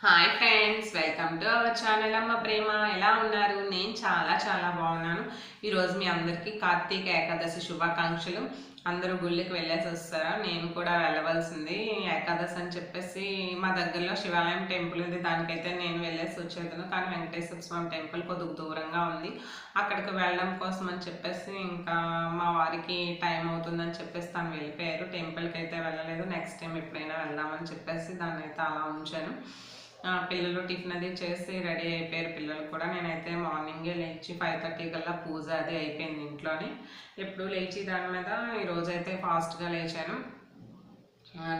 Hi friends, welcome to our channel అమ్మ ప్రేమ. ఎలా ఉన్నారు? నేను చాలా బాగున్నాను. ఈరోజు మీ అందరికీ కార్తీక ఏకాదశి శుభాకాంక్షలు. అందరూ గుళ్ళకి వెళ్ళేసి వస్తారా? నేను కూడా వెళ్ళవలసింది. ఏకాదశి అని చెప్పేసి మా దగ్గరలో శివాలయం టెంపుల్ ఉంది, దానికైతే నేను వెళ్ళేసి వచ్చేదాను. కానీ వెంకటేశ్వర స్వామి టెంపుల్ కొద్దిగా దూరంగా ఉంది. అక్కడికి వెళ్ళడం కోసం అని చెప్పేసి ఇంకా మా వారికి టైం అవుతుందని చెప్పేసి తను వెళ్ళిపోయారు. టెంపుల్కి అయితే వెళ్ళలేదు. నెక్స్ట్ టైం ఎప్పుడైనా వెళ్దామని చెప్పేసి దాన్ని అయితే అలా ఉంచాను. పిల్లలు టిఫిన్ అది చేసి రెడీ అయిపోయారు. పిల్లలు కూడా నేనైతే మార్నింగే లేచి 5:30 కల్లా పూజ అది అయిపోయింది ఇంట్లోని. ఎప్పుడు లేచి దాని మీద ఈరోజైతే ఫాస్ట్గా లేచాను.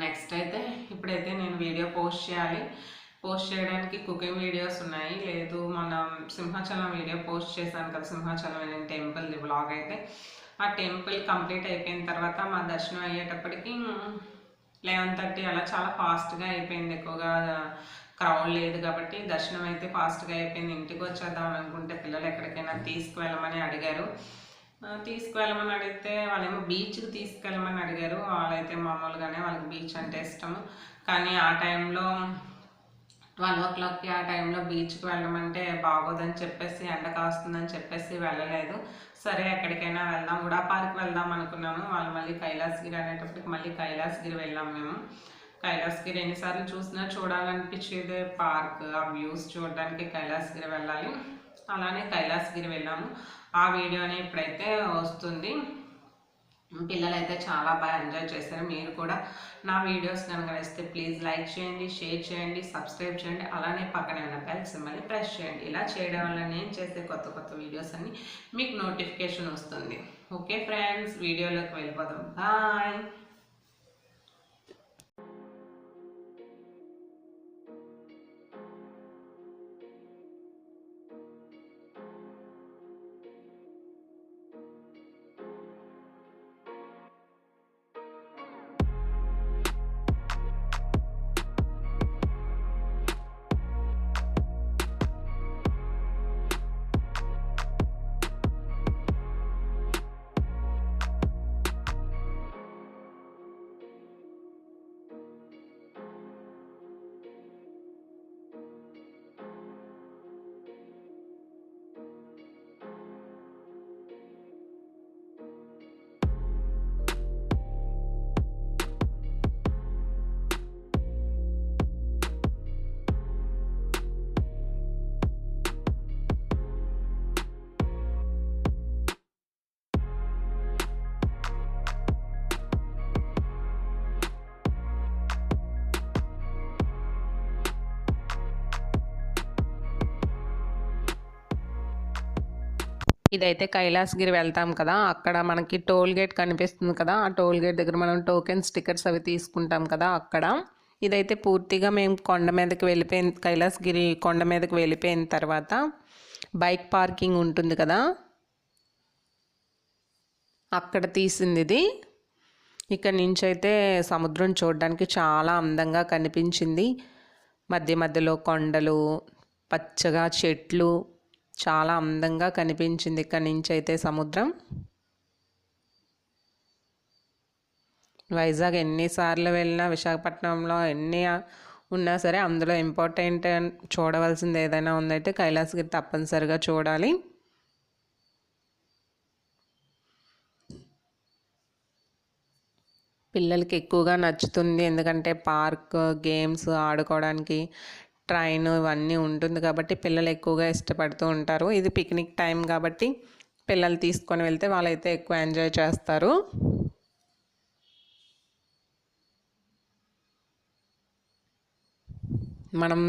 నెక్స్ట్ అయితే ఇప్పుడైతే నేను వీడియో పోస్ట్ చేయాలి. పోస్ట్ చేయడానికి కుకింగ్ వీడియోస్ ఉన్నాయి. లేదు, మనం సింహాచలం వీడియో పోస్ట్ చేశాను కదా, సింహాచలం వెళ్ళిన టెంపుల్ది బ్లాగ్ అయితే. ఆ టెంపుల్ కంప్లీట్ అయిపోయిన తర్వాత మా దర్శనం అయ్యేటప్పటికి 11:30 అలా చాలా ఫాస్ట్గా అయిపోయింది. ఎక్కువగా క్రౌడ్ లేదు కాబట్టి దర్శనం అయితే ఫాస్ట్గా అయిపోయింది. ఇంటికి వచ్చేద్దాం అనుకుంటే పిల్లలు ఎక్కడికైనా తీసుకువెళ్ళమని అడిగారు. తీసుకువెళ్ళమని అడిగితే వాళ్ళేమో బీచ్కి తీసుకెళ్ళమని అడిగారు. వాళ్ళైతే మామూలుగానే వాళ్ళకి బీచ్ అంటే ఇష్టము. కానీ ఆ టైంలో 12 o'clockకి ఆ టైంలో బీచ్కి వెళ్ళమంటే బాగోదని చెప్పేసి, ఎండ కాస్తుందని చెప్పేసి వెళ్ళలేదు. సరే ఎక్కడికైనా వెళ్దాం, ఉడా పార్క్ వెళ్దాం అనుకున్నాము. వాళ్ళు మళ్ళీ కైలాసగిరి అనేటప్పటికి మళ్ళీ కైలాసగిరి వెళ్ళాం మేము. కైలాసగిరి ఎన్నిసార్లు చూసినా చూడాలనిపించేదే పార్క్. ఆ వ్యూస్ చూడడానికి కైలాసగిరి వెళ్ళాలి. అలానే కైలాసగిరి వెళ్ళాము. ఆ వీడియోని ఇప్పుడైతే వస్తుంది. పిల్లలైతే చాలా బాగా ఎంజాయ్ చేశారు. మీరు కూడా నా వీడియోస్ కనుక నచ్చితే ప్లీజ్ లైక్ చేయండి, షేర్ చేయండి, సబ్స్క్రైబ్ చేయండి. అలానే పక్కనే ఉన్న బెల్ సింబల్ని ప్రెస్ చేయండి. ఇలా చేయడం వల్ల నేను చేసే కొత్త వీడియోస్ అన్ని మీకు నోటిఫికేషన్ వస్తుంది. ఓకే ఫ్రెండ్స్, వీడియోలోకి వెళ్ళిపోదాం. బాయ్. ఇదైతే కైలాసగిరి వెళ్తాం కదా, అక్కడ మనకి టోల్ గేట్ కనిపిస్తుంది కదా, ఆ టోల్ గేట్ దగ్గర మనం టోకెన్ స్టిక్కర్స్ అవి తీసుకుంటాం కదా అక్కడ. ఇదైతే పూర్తిగా మేము కొండ మీదకి వెళ్ళిపోయిన, కైలాసగిరి కొండ మీదకి వెళ్ళిపోయిన తర్వాత బైక్ పార్కింగ్ ఉంటుంది కదా, అక్కడ తీసింది ఇది. ఇక్కడ నుంచి అయితే సముద్రం చూడడానికి చాలా అందంగా కనిపించింది. మధ్యలో కొండలు, పచ్చగా చెట్లు, చాలా అందంగా కనిపించింది ఇక్కడ నుంచి అయితే సముద్రం. వైజాగ్ ఎన్నిసార్లు వెళ్ళినా, విశాఖపట్నంలో ఎన్ని ఉన్నా సరే అందులో ఇంపార్టెంట్ చూడవలసింది ఏదైనా ఉందంటే కైలాసగిరి తప్పనిసరిగా చూడాలి. పిల్లలకి ఎక్కువగా నచ్చుతుంది, ఎందుకంటే పార్క్, గేమ్స్ ఆడుకోవడానికి, ట్రైన్ ఇవన్నీ ఉంటుంది కాబట్టి పిల్లలు ఎక్కువగా ఇష్టపడుతూ ఉంటారు. ఇది పిక్నిక్ టైం కాబట్టి పిల్లలు తీసుకొని వెళ్తే వాళ్ళైతే ఎక్కువ ఎంజాయ్ చేస్తారు. మనం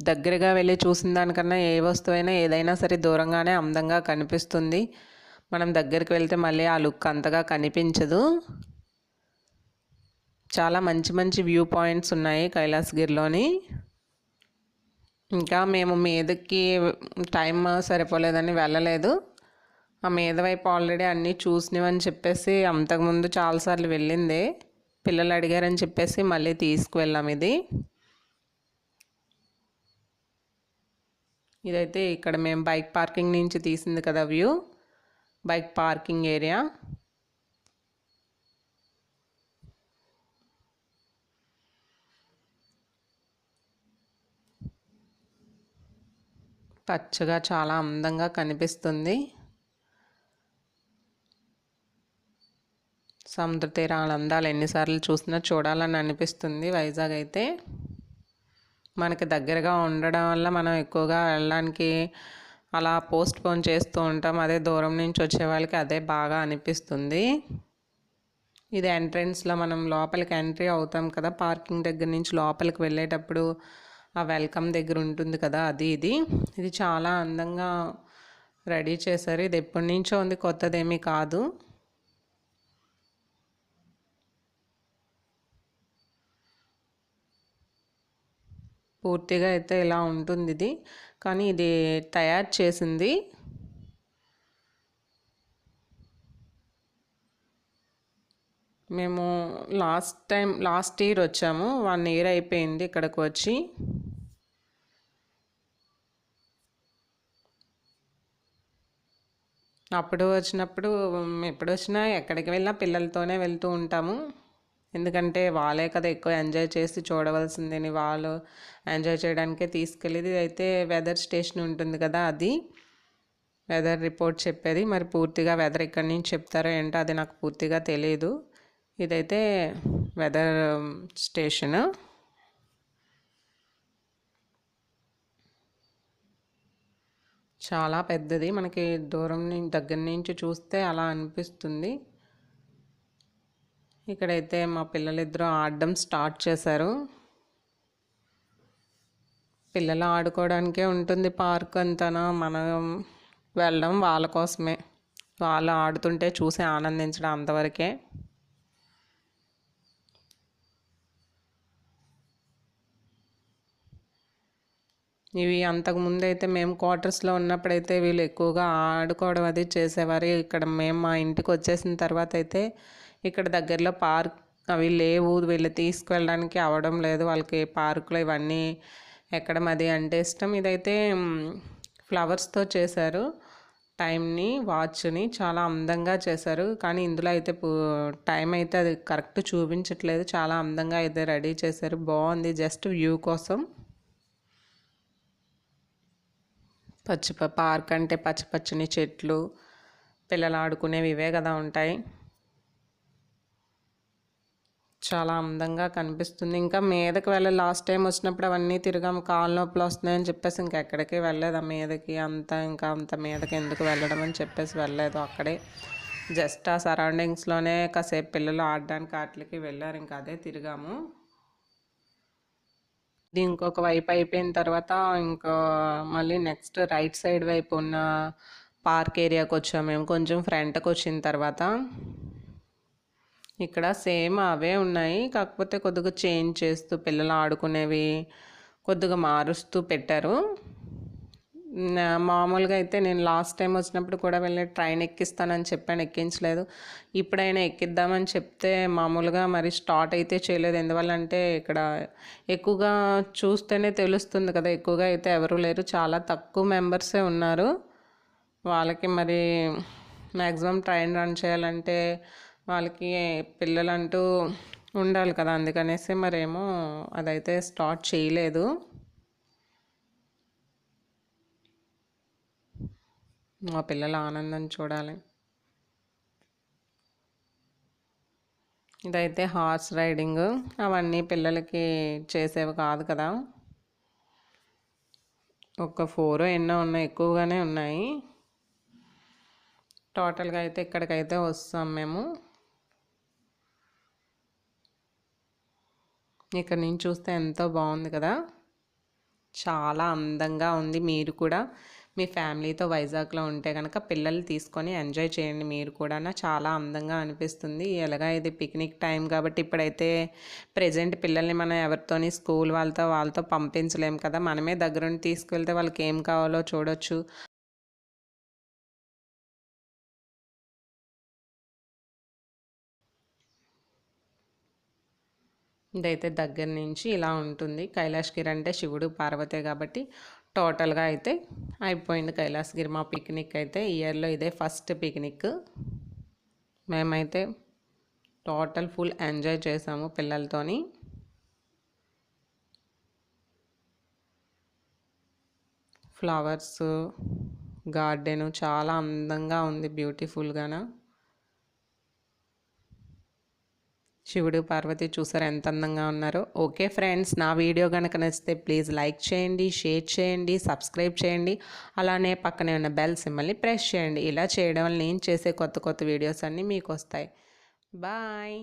దగ్గరగా వెళ్ళి చూసిన దానికన్నా ఏ వస్తువైనా ఏదైనా సరే దూరంగానే అందంగా కనిపిస్తుంది. మనం దగ్గరికి వెళ్తే మళ్ళీ ఆ లుక్ అంతగా కనిపించదు. చాలా మంచి వ్యూ పాయింట్స్ ఉన్నాయి కైలాసగిరిలోని. ఇంకా మేము మీదకి టైం సరిపోలేదని వెళ్ళలేదు. ఆ మీద వైపు ఆల్రెడీ అన్నీ చూసినవని చెప్పేసి అంతకుముందు చాలాసార్లు వెళ్ళిందే, పిల్లలు అడిగారని చెప్పేసి మళ్ళీ తీసుకువెళ్ళాం ఇది. ఇదైతే ఇక్కడ మేము బైక్ పార్కింగ్ నుంచి తీసింది కదా వ్యూ, బైక్ పార్కింగ్ ఏరియా. పచ్చగా చాలా అందంగా కనిపిస్తుంది. సముద్ర తీరాల అందాలు ఎన్నిసార్లు చూసినా చూడాలని అనిపిస్తుంది. వైజాగ్ అయితే మనకి దగ్గరగా ఉండడం వల్ల మనం ఎక్కువగా వెళ్ళడానికి అలా పోస్ట్ పోన్ చేస్తూ ఉంటాం. అదే దూరం నుంచి వచ్చే వాళ్ళకి అదే బాగా అనిపిస్తుంది. ఇది ఎంట్రన్స్లో మనం లోపలికి ఎంట్రీ అవుతాం కదా, పార్కింగ్ దగ్గర నుంచి లోపలికి వెళ్ళేటప్పుడు ఆ వెల్కమ్ దగ్గర ఉంటుంది కదా, ఇది చాలా అందంగా రెడీ చేశారు. ఇది ఎప్పటి నుంచో ఉంది, కొత్తదేమీ కాదు. పూర్తిగా అయితే ఇలా ఉంటుంది ఇది, కానీ ఇది తయారు చేసింది మేము లాస్ట్ ఇయర్ వచ్చాము. 1 ఇయర్ అయిపోయింది ఇక్కడికి వచ్చి. అప్పుడు వచ్చినప్పుడు ఎప్పుడు వచ్చినా ఎక్కడికి వెళ్ళినా పిల్లలతోనే వెళ్తూ ఉంటాము. ఎందుకంటే వాళ్ళే కదా ఎక్కువ ఎంజాయ్ చేసి చూడవలసిందని, వాళ్ళు ఎంజాయ్ చేయడానికే తీసుకెళ్ళేది. అయితే వెదర్ స్టేషన్ ఉంటుంది కదా, అది వెదర్ రిపోర్ట్ చెప్పేది. మరి పూర్తిగా వెదర్ ఎక్కడి నుంచి చెప్తారో ఏంటో అది నాకు పూర్తిగా తెలియదు. ఇదైతే వెదర్ స్టేషన్. చాలా పెద్దది, మనకి దగ్గర నుంచి చూస్తే అలా అనిపిస్తుంది. ఇక్కడైతే మా పిల్లలిద్దరూ ఆడడం స్టార్ట్ చేశారు. పిల్లలు ఆడుకోవడానికే ఉంటుంది పార్క్ అంతానా, మనం వెళ్ళడం వాళ్ళ కోసమే. వాళ్ళు ఆడుతుంటే చూసి ఆనందించడం అంతవరకే. ఇవి అంతకుముందు అయితే మేము క్వార్టర్స్లో ఉన్నప్పుడైతే వీళ్ళు ఎక్కువగా ఆడుకోవడం అది చేసేవారు. ఇక్కడ మేము మా ఇంటికి వచ్చేసిన తర్వాత అయితే ఇక్కడ దగ్గరలో పార్క్ అవి లేవు, వీళ్ళు తీసుకువెళ్ళడానికి అవ్వడం లేదు. వాళ్ళకి పార్కులో ఇవన్నీ ఎక్కడం అది అంటే ఇష్టం. ఇదైతే ఫ్లవర్స్తో చేశారు. టైంని, వాచ్ని చాలా అందంగా చేశారు. కానీ ఇందులో అయితే టైం అయితే అది కరెక్ట్ చూపించట్లేదు. చాలా అందంగా అయితే రెడీ చేశారు, బాగుంది. జస్ట్ వ్యూ కోసం. పార్క్ అంటే పచ్చని చెట్లు, పిల్లలు ఆడుకునేవి ఇవే కదా ఉంటాయి. చాలా అందంగా కనిపిస్తుంది. ఇంకా మీదకి వెళ్ళాలి. లాస్ట్ టైం వచ్చినప్పుడు అవన్నీ తిరిగాము, కాళ్ళ నొప్పులు వస్తున్నాయని చెప్పేసి ఇంకెక్కడికి వెళ్ళలేదు. ఆ మీదకి అంత మీదకి ఎందుకు వెళ్ళడం అని చెప్పేసి వెళ్ళలేదు. అక్కడే జస్ట్ ఆ సరౌండింగ్స్లోనే కాసేపు పిల్లలు ఆడడానికి వాటికి వెళ్ళారు. ఇంకా అదే తిరిగాము. ఇది ఇంకొక వైపు అయిపోయిన తర్వాత ఇంకా మళ్ళీ నెక్స్ట్ రైట్ సైడ్ వైపు ఉన్న పార్క్ ఏరియాకి వచ్చాము మేము. కొంచెం ఫ్రంట్కి వచ్చిన తర్వాత ఇక్కడ సేమ్ అవే ఉన్నాయి, కాకపోతే కొద్దిగా చేంజ్ చేస్తూ పిల్లలు ఆడుకునేవి కొద్దిగా మారుస్తూ పెట్టారు. మామూలుగా అయితే నేను లాస్ట్ టైం వచ్చినప్పుడు కూడా వెళ్ళి ట్రైన్ ఎక్కిస్తానని చెప్పాను, ఎక్కించలేదు. ఇప్పుడైనా ఎక్కిద్దామని చెప్తే మామూలుగా మరి స్టార్ట్ అయితే చేయలేదు. ఎందువల్లంటే ఇక్కడ ఎక్కువగా చూస్తేనే తెలుస్తుంది కదా, ఎక్కువగా అయితే ఎవరు లేరు, చాలా తక్కువ మెంబర్సే ఉన్నారు. వాళ్ళకి మరి మ్యాక్సిమం ట్రైన్ రన్ చేయాలంటే వాళ్ళకి పిల్లలంటూ ఉండాలి కదా, అందుకనేసి మరేమో అదైతే స్టార్ట్ చేయలేదు. మా పిల్లల ఆనందం చూడాలి. ఇదైతే హార్స్ రైడింగ్, అవన్నీ పిల్లలకి చేసేవి కాదు కదా. ఒక 4 ఎన్నో ఉన్నాయి, ఎక్కువగానే ఉన్నాయి. టోటల్గా అయితే ఇక్కడికైతే వస్తాం మేము. ఇక్కడ నుంచి చూస్తే ఎంతో బాగుంది కదా, చాలా అందంగా ఉంది. మీరు కూడా మీ ఫ్యామిలీతో వైజాగ్లో ఉంటే కనుక పిల్లలు తీసుకొని ఎంజాయ్ చేయండి. మీరు కూడా చాలా అందంగా అనిపిస్తుంది. ఎలాగా ఇది పిక్నిక్ టైం కాబట్టి ఇప్పుడైతే ప్రజెంట్ పిల్లల్ని మనం ఎవరితోని స్కూల్ వాళ్ళతో పంపించలేం కదా, మనమే దగ్గరుండి తీసుకెళ్తే వాళ్ళకి ఏం కావాలో చూడొచ్చు. ఇదైతే దగ్గర నుంచి ఇలా ఉంటుంది. కైలాసగిరి అంటే శివుడు పార్వతే కాబట్టి టోటల్గా అయితే అయిపోయింది కైలాసగిరి. మా పిక్నిక్ అయితే ఇయర్లో ఇదే ఫస్ట్ పిక్నిక్. మేమైతే టోటల్ ఫుల్ ఎంజాయ్ చేసాము పిల్లలతోని. ఫ్లవర్స్ గార్డెన్ చాలా అందంగా ఉంది, బ్యూటిఫుల్గాను. శివుడు పార్వతి చూసారు ఎంత అందంగా ఉన్నారో. ఓకే ఫ్రెండ్స్, నా వీడియో కనుక నచ్చితే ప్లీజ్ లైక్ చేయండి, షేర్ చేయండి, సబ్స్క్రైబ్ చేయండి. అలానే పక్కనే ఉన్న బెల్ సింబల్ని ప్రెస్ చేయండి. ఇలా చేయడం వల్ల నేను చేసే కొత్త కొత్త వీడియోస్ అన్నీ మీకు వస్తాయి. బాయ్.